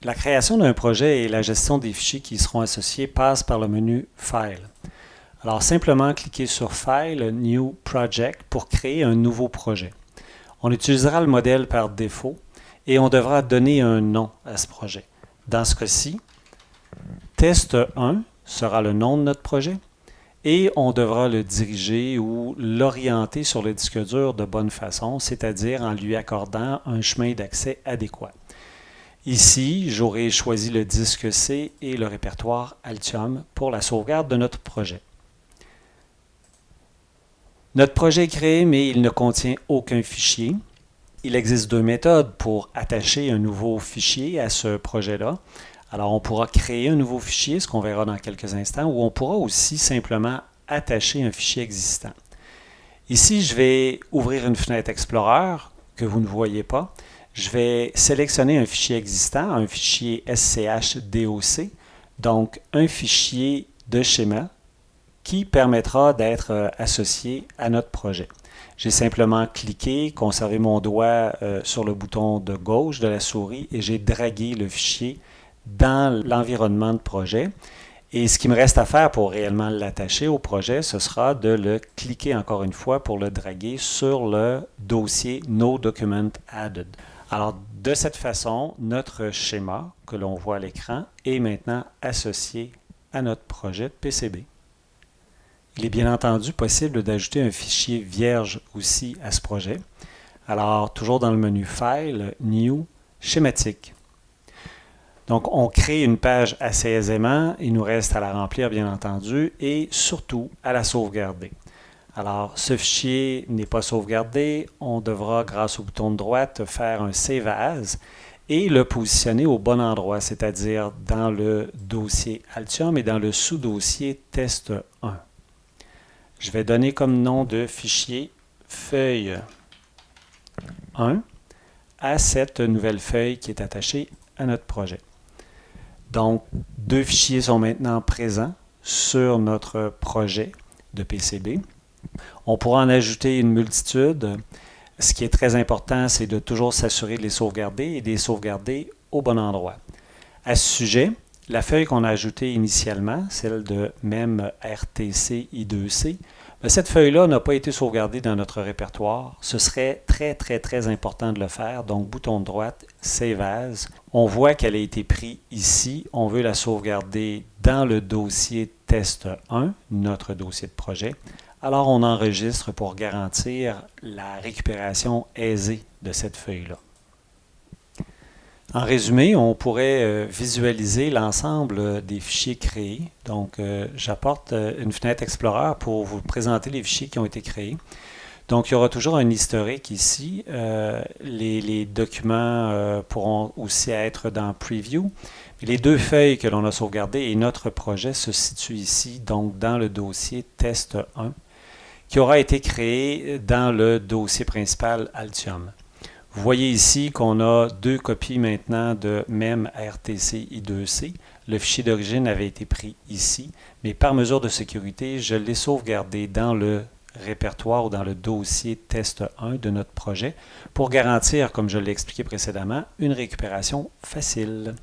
La création d'un projet et la gestion des fichiers qui y seront associés passent par le menu File. Alors simplement cliquez sur File, New Project pour créer un nouveau projet. On utilisera le modèle par défaut et on devra donner un nom à ce projet. Dans ce cas-ci, Test 1 sera le nom de notre projet et on devra le diriger ou l'orienter sur le disque dur de bonne façon, c'est-à-dire en lui accordant un chemin d'accès adéquat. Ici, j'aurai choisi le disque C et le répertoire Altium pour la sauvegarde de notre projet. Notre projet est créé, mais il ne contient aucun fichier. Il existe deux méthodes pour attacher un nouveau fichier à ce projet-là. Alors, on pourra créer un nouveau fichier, ce qu'on verra dans quelques instants, ou on pourra aussi simplement attacher un fichier existant. Ici, je vais ouvrir une fenêtre Explorer que vous ne voyez pas. Je vais sélectionner un fichier existant, un fichier SCH-DOC, donc un fichier de schéma qui permettra d'être associé à notre projet. J'ai simplement cliqué, conservé mon doigt sur le bouton de gauche de la souris et j'ai dragué le fichier dans l'environnement de projet. Et ce qui me reste à faire pour réellement l'attacher au projet, ce sera de le cliquer encore une fois pour le draguer sur le dossier No Document Added. Alors, de cette façon, notre schéma que l'on voit à l'écran est maintenant associé à notre projet de PCB. Il est bien entendu possible d'ajouter un fichier vierge aussi à ce projet. Alors, toujours dans le menu File, New, Schématique. Donc, on crée une page assez aisément. Il nous reste à la remplir, bien entendu, et surtout à la sauvegarder. Alors, ce fichier n'est pas sauvegardé. On devra, grâce au bouton de droite, faire un Save As et le positionner au bon endroit, c'est-à-dire dans le dossier Altium et dans le sous-dossier Test 1. Je vais donner comme nom de fichier feuille 1 à cette nouvelle feuille qui est attachée à notre projet. Donc, deux fichiers sont maintenant présents sur notre projet de PCB. On pourra en ajouter une multitude. Ce qui est très important, c'est de toujours s'assurer de les sauvegarder et de les sauvegarder au bon endroit. À ce sujet, la feuille qu'on a ajoutée initialement, celle de MEM RTC I2C, cette feuille-là n'a pas été sauvegardée dans notre répertoire. Ce serait très important de le faire. Donc, bouton de droite, Save As. On voit qu'elle a été prise ici. On veut la sauvegarder dans le dossier Test 1, notre dossier de projet. Alors, on enregistre pour garantir la récupération aisée de cette feuille-là. En résumé, on pourrait visualiser l'ensemble des fichiers créés. Donc, j'apporte une fenêtre Explorer pour vous présenter les fichiers qui ont été créés. Donc, il y aura toujours un historique ici. Les documents pourront aussi être dans Preview. Les deux feuilles que l'on a sauvegardées et notre projet se situent ici, donc dans le dossier Test 1, qui aura été créé dans le dossier principal Altium. Vous voyez ici qu'on a deux copies maintenant de MEM RTC I2C. Le fichier d'origine avait été pris ici, mais par mesure de sécurité, je l'ai sauvegardé dans le répertoire ou dans le dossier Test 1 de notre projet pour garantir, comme je l'ai expliqué précédemment, une récupération facile.